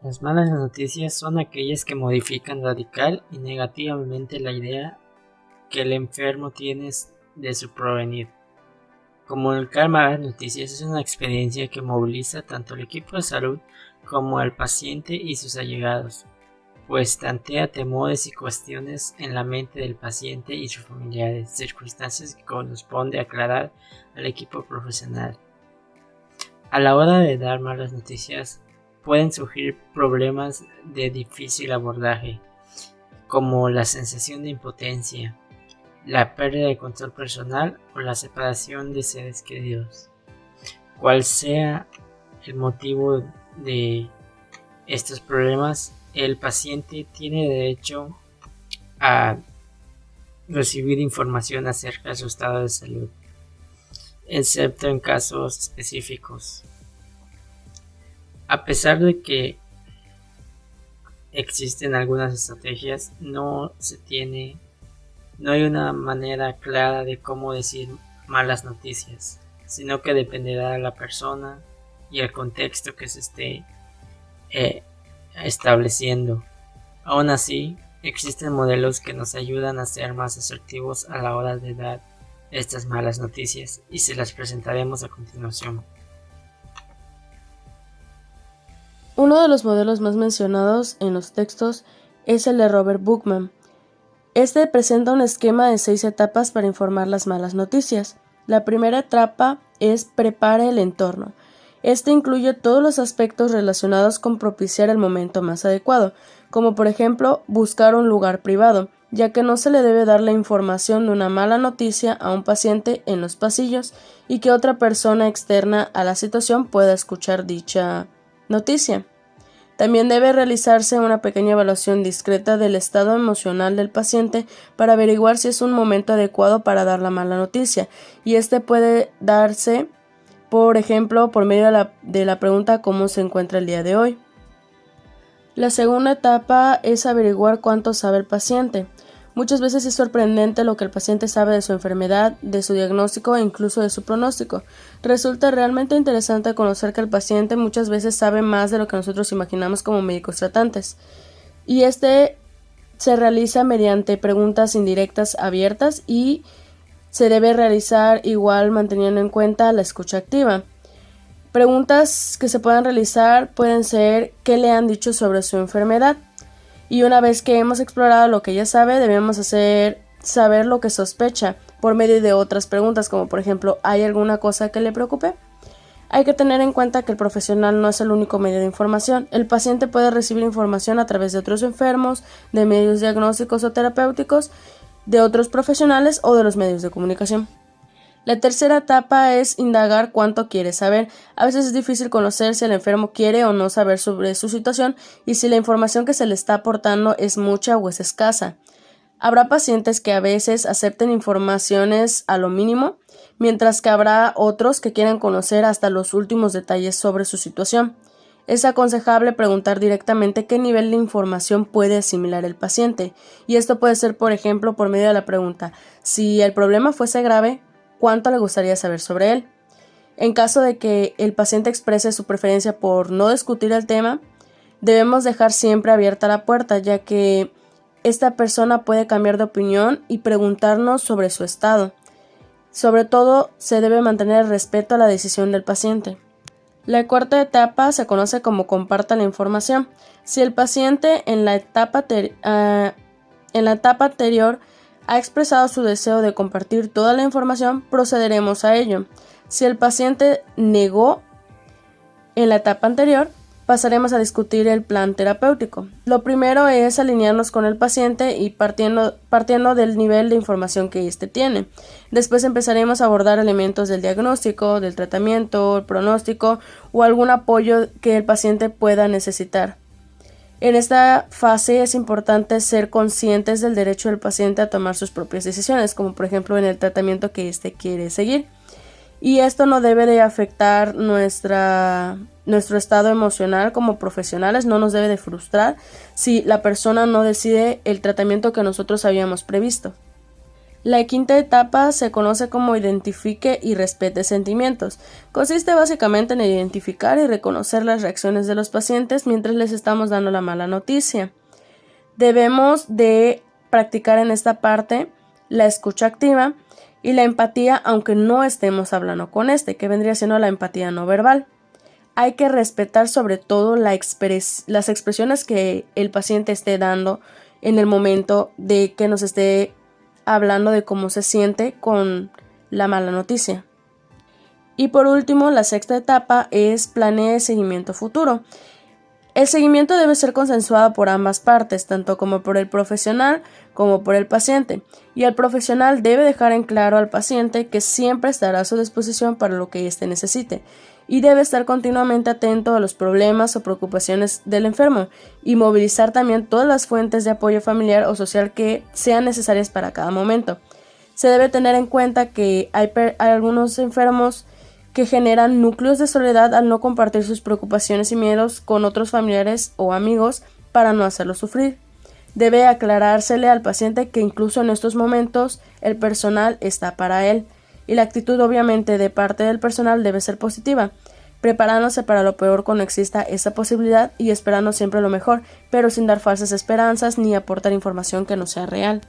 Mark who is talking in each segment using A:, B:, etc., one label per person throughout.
A: Las malas noticias son aquellas que modifican radical y negativamente la idea que el enfermo tiene de su porvenir. Comunicar malas noticias es una experiencia que moviliza tanto al equipo de salud como al paciente y sus allegados, pues plantea temores y cuestiones en la mente del paciente y sus familiares, circunstancias que corresponde aclarar al equipo profesional. A la hora de dar malas noticias, pueden surgir problemas de difícil abordaje, como la sensación de impotencia, la pérdida de control personal o la separación de seres queridos. Cual sea el motivo de estos problemas, el paciente tiene derecho a recibir información acerca de su estado de salud, excepto en casos específicos. A pesar de que existen algunas estrategias, no hay una manera clara de cómo decir malas noticias, sino que dependerá de la persona y el contexto que se esté estableciendo. Aún así, existen modelos que nos ayudan a ser más asertivos a la hora de dar estas malas noticias y se las presentaremos a continuación.
B: Uno de los modelos más mencionados en los textos es el de Robert Bookman. Este presenta un esquema de 6 etapas para informar las malas noticias. La primera etapa es prepare el entorno. Este incluye todos los aspectos relacionados con propiciar el momento más adecuado, como por ejemplo buscar un lugar privado, ya que no se le debe dar la información de una mala noticia a un paciente en los pasillos y que otra persona externa a la situación pueda escuchar dicha noticia. También debe realizarse una pequeña evaluación discreta del estado emocional del paciente para averiguar si es un momento adecuado para dar la mala noticia, y este puede darse, por ejemplo, por medio de la pregunta ¿cómo se encuentra el día de hoy? La segunda etapa es averiguar cuánto sabe el paciente. Muchas veces es sorprendente lo que el paciente sabe de su enfermedad, de su diagnóstico e incluso de su pronóstico. Resulta realmente interesante conocer que el paciente muchas veces sabe más de lo que nosotros imaginamos como médicos tratantes. Y este se realiza mediante preguntas indirectas abiertas y se debe realizar igual manteniendo en cuenta la escucha activa. Preguntas que se puedan realizar pueden ser ¿qué le han dicho sobre su enfermedad? Y una vez que hemos explorado lo que ella sabe, debemos saber lo que sospecha por medio de otras preguntas, como por ejemplo, ¿hay alguna cosa que le preocupe? Hay que tener en cuenta que el profesional no es el único medio de información. El paciente puede recibir información a través de otros enfermos, de medios diagnósticos o terapéuticos, de otros profesionales o de los medios de comunicación. La tercera etapa es indagar cuánto quiere saber. A veces es difícil conocer si el enfermo quiere o no saber sobre su situación y si la información que se le está aportando es mucha o es escasa. Habrá pacientes que a veces acepten informaciones a lo mínimo, mientras que habrá otros que quieran conocer hasta los últimos detalles sobre su situación. Es aconsejable preguntar directamente qué nivel de información puede asimilar el paciente, y esto puede ser, por ejemplo, por medio de la pregunta: si el problema fuese grave, ¿cuánto le gustaría saber sobre él? En caso de que el paciente exprese su preferencia por no discutir el tema, debemos dejar siempre abierta la puerta, ya que esta persona puede cambiar de opinión y preguntarnos sobre su estado. Sobre todo, se debe mantener el respeto a la decisión del paciente. La cuarta etapa se conoce como comparta la información. Si el paciente en la etapa anterior ha expresado su deseo de compartir toda la información, procederemos a ello. Si el paciente negó en la etapa anterior, pasaremos a discutir el plan terapéutico. Lo primero es alinearnos con el paciente y partiendo del nivel de información que éste tiene. Después empezaremos a abordar elementos del diagnóstico, del tratamiento, el pronóstico o algún apoyo que el paciente pueda necesitar. En esta fase es importante ser conscientes del derecho del paciente a tomar sus propias decisiones, como por ejemplo en el tratamiento que éste quiere seguir. Y esto no debe de afectar nuestro estado emocional como profesionales, no nos debe de frustrar si la persona no decide el tratamiento que nosotros habíamos previsto. La quinta etapa se conoce como identifique y respete sentimientos. Consiste básicamente en identificar y reconocer las reacciones de los pacientes mientras les estamos dando la mala noticia. Debemos de practicar en esta parte la escucha activa y la empatía, aunque no estemos hablando con que vendría siendo la empatía no verbal. Hay que respetar sobre todo las expresiones que el paciente esté dando en el momento de que nos esté hablando de cómo se siente con la mala noticia. Y por último, la sexta etapa es planea el seguimiento futuro. El seguimiento debe ser consensuado por ambas partes, tanto como por el profesional como por el paciente, y el profesional debe dejar en claro al paciente que siempre estará a su disposición para lo que éste necesite, y debe estar continuamente atento a los problemas o preocupaciones del enfermo, y movilizar también todas las fuentes de apoyo familiar o social que sean necesarias para cada momento. Se debe tener en cuenta que hay algunos enfermos que generan núcleos de soledad al no compartir sus preocupaciones y miedos con otros familiares o amigos para no hacerlo sufrir. Debe aclarársele al paciente que incluso en estos momentos el personal está para él, y la actitud obviamente de parte del personal debe ser positiva, preparándose para lo peor cuando exista esa posibilidad y esperando siempre lo mejor, pero sin dar falsas esperanzas ni aportar información que no sea real.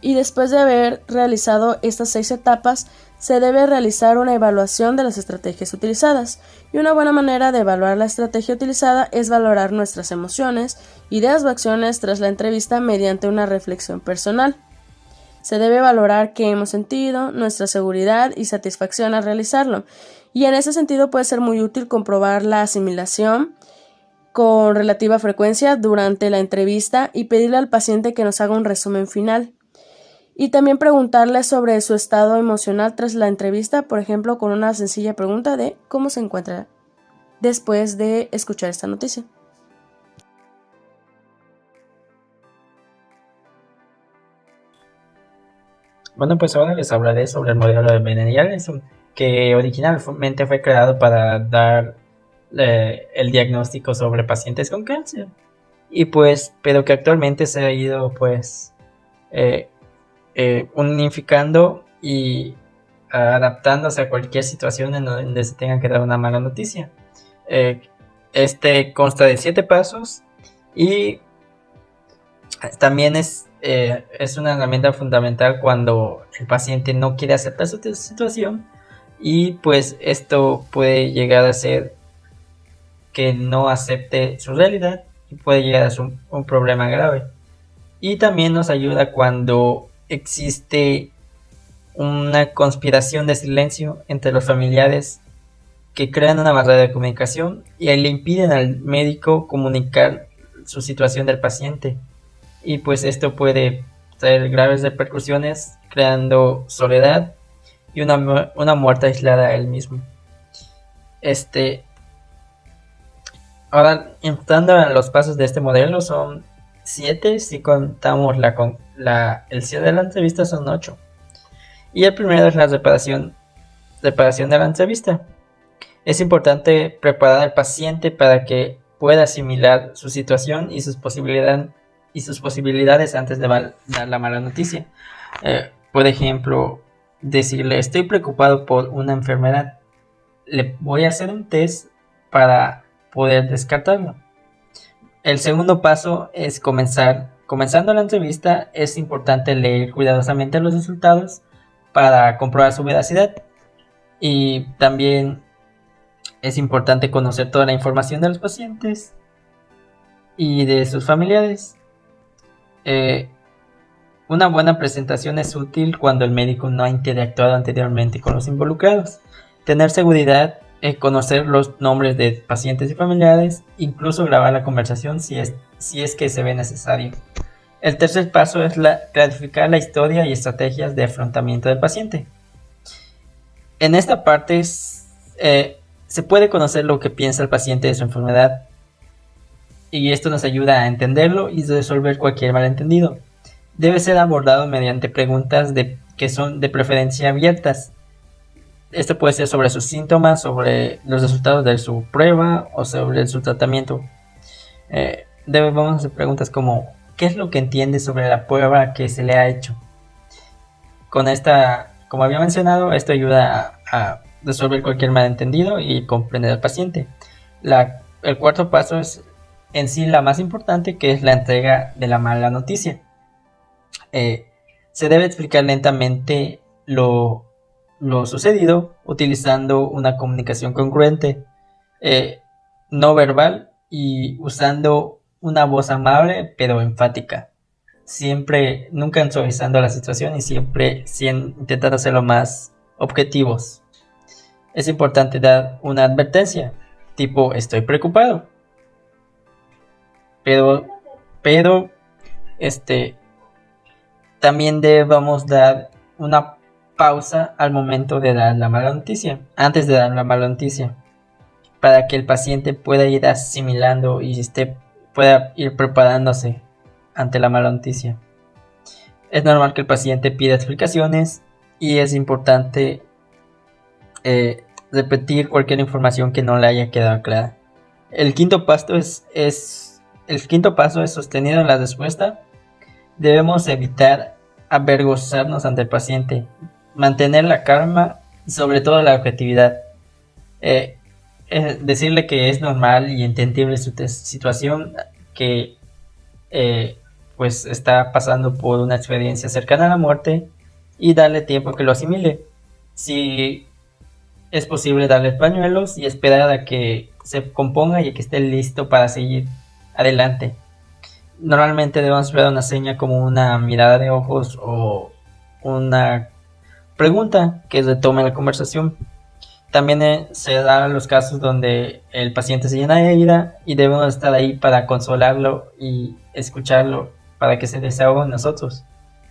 B: Y después de haber realizado estas 6 etapas, se debe realizar una evaluación de las estrategias utilizadas. Y una buena manera de evaluar la estrategia utilizada es valorar nuestras emociones, ideas o acciones tras la entrevista mediante una reflexión personal. Se debe valorar qué hemos sentido, nuestra seguridad y satisfacción al realizarlo. Y en ese sentido puede ser muy útil comprobar la asimilación con relativa frecuencia durante la entrevista y pedirle al paciente que nos haga un resumen final. Y también preguntarle sobre su estado emocional tras la entrevista, por ejemplo, con una sencilla pregunta de cómo se encuentra después de escuchar esta noticia.
A: Bueno, pues ahora les hablaré sobre el modelo de Benedial, que originalmente fue creado para dar el diagnóstico sobre pacientes con cáncer. Y pues, pero que actualmente se ha ido pues unificando y adaptándose a cualquier situación en donde se tenga que dar una mala noticia. Este consta de 7 pasos y también es una herramienta fundamental cuando el paciente no quiere aceptar su situación, y pues esto puede llegar a ser que no acepte su realidad y puede llegar a ser un problema grave. Y también nos ayuda cuando existe una conspiración de silencio entre los familiares que crean una barrera de comunicación y le impiden al médico comunicar su situación del paciente, y pues esto puede traer graves repercusiones, creando soledad y una muerte aislada a él mismo. Ahora, entrando a los pasos de este modelo, son 7, si contamos el cierre de la entrevista son 8. Y el primero es la reparación de la entrevista. Es importante preparar al paciente para que pueda asimilar su situación y sus posibilidades antes de dar la mala noticia. Por ejemplo, decirle: estoy preocupado por una enfermedad, le voy a hacer un test para poder descartarlo. El segundo paso es comenzando la entrevista. Es importante leer cuidadosamente los resultados para comprobar su veracidad, y también es importante conocer toda la información de los pacientes y de sus familiares. Una buena presentación es útil cuando el médico no ha interactuado anteriormente con los involucrados. Tener seguridad, conocer los nombres de pacientes y familiares, incluso grabar la conversación si es que se ve necesario. El tercer paso es clarificar la historia y estrategias de afrontamiento del paciente. En esta parte se puede conocer lo que piensa el paciente de su enfermedad, y esto nos ayuda a entenderlo y resolver cualquier malentendido. Debe ser abordado mediante preguntas que son de preferencia abiertas. Esto puede ser sobre sus síntomas, sobre los resultados de su prueba o sobre su tratamiento. Debemos hacer preguntas como: ¿qué es lo que entiende sobre la prueba que se le ha hecho? con esta, como había mencionado, esto ayuda a resolver cualquier malentendido y comprender al paciente. El cuarto paso es en sí la más importante, que es la entrega de la mala noticia. Se debe explicar lentamente lo sucedido utilizando una comunicación congruente, no verbal, y usando una voz amable pero enfática. Siempre, nunca suavizando la situación y siempre intentando ser lo más objetivos. Es importante dar una advertencia, tipo estoy preocupado, pero también debemos dar una pausa al momento de dar la mala noticia, antes de dar la mala noticia, para que el paciente pueda ir asimilando y pueda ir preparándose ante la mala noticia. Es normal que el paciente pida explicaciones y es importante repetir cualquier información que no le haya quedado clara. El quinto paso es sostenido en la respuesta. Debemos evitar avergonzarnos ante el paciente, mantener la calma y sobre todo la objetividad. Decirle que es normal y entendible su situación, que pues está pasando por una experiencia cercana a la muerte, y darle tiempo que lo asimile. Si es posible, darle pañuelos y esperar a que se componga y que esté listo para seguir adelante. Normalmente debemos ver una seña como una mirada de ojos o una pregunta que retome la conversación. También se dan los casos donde el paciente se llena de ira y debemos estar ahí para consolarlo y escucharlo para que se desahogue en nosotros,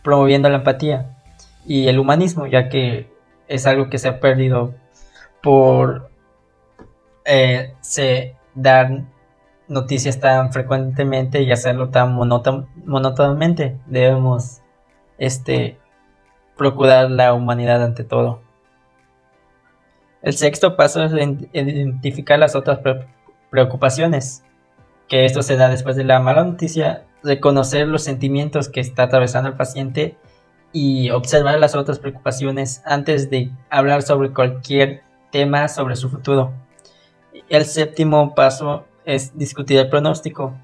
A: promoviendo la empatía y el humanismo, ya que es algo que se ha perdido por dar noticias tan frecuentemente y hacerlo tan monótonamente. Debemos procurar la humanidad ante todo. El sexto paso es identificar las otras preocupaciones, que esto se da después de la mala noticia, reconocer los sentimientos que está atravesando el paciente y observar las otras preocupaciones antes de hablar sobre cualquier tema sobre su futuro. El séptimo paso es discutir el pronóstico.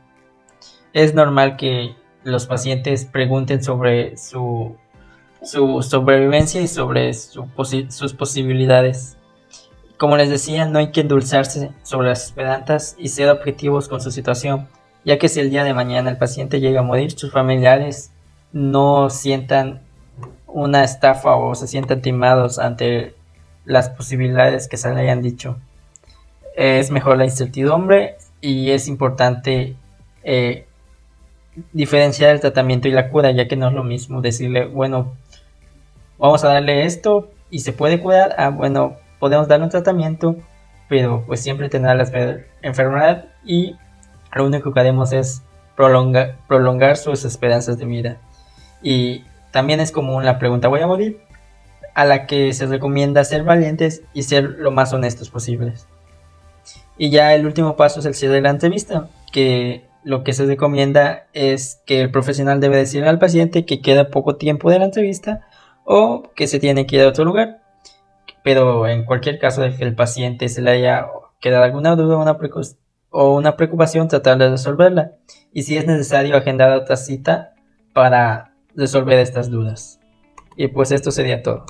A: Es normal que los pacientes pregunten sobre su sobrevivencia y sobre sus posibilidades. Como les decía, no hay que endulzarse sobre las esperanzas y ser objetivos con su situación, ya que si el día de mañana el paciente llega a morir, sus familiares no sientan una estafa o se sientan timados ante las posibilidades que se le hayan dicho. Es mejor la incertidumbre y es importante diferenciar el tratamiento y la cura, ya que no es lo mismo decirle, bueno, vamos a darle esto y se puede curar, bueno, podemos darle un tratamiento, pero pues siempre tendrá la enfermedad y lo único que haremos es prolongar sus esperanzas de vida. Y también es común la pregunta ¿voy a morir?, a la que se recomienda ser valientes y ser lo más honestos posibles. Y ya el último paso es el cierre de la entrevista, que lo que se recomienda es que el profesional debe decirle al paciente que queda poco tiempo de la entrevista o que se tiene que ir a otro lugar. Pero en cualquier caso de que el paciente se le haya quedado alguna duda o una preocupación, tratar de resolverla. Y si es necesario, agendar otra cita para resolver estas dudas. Y pues esto sería todo.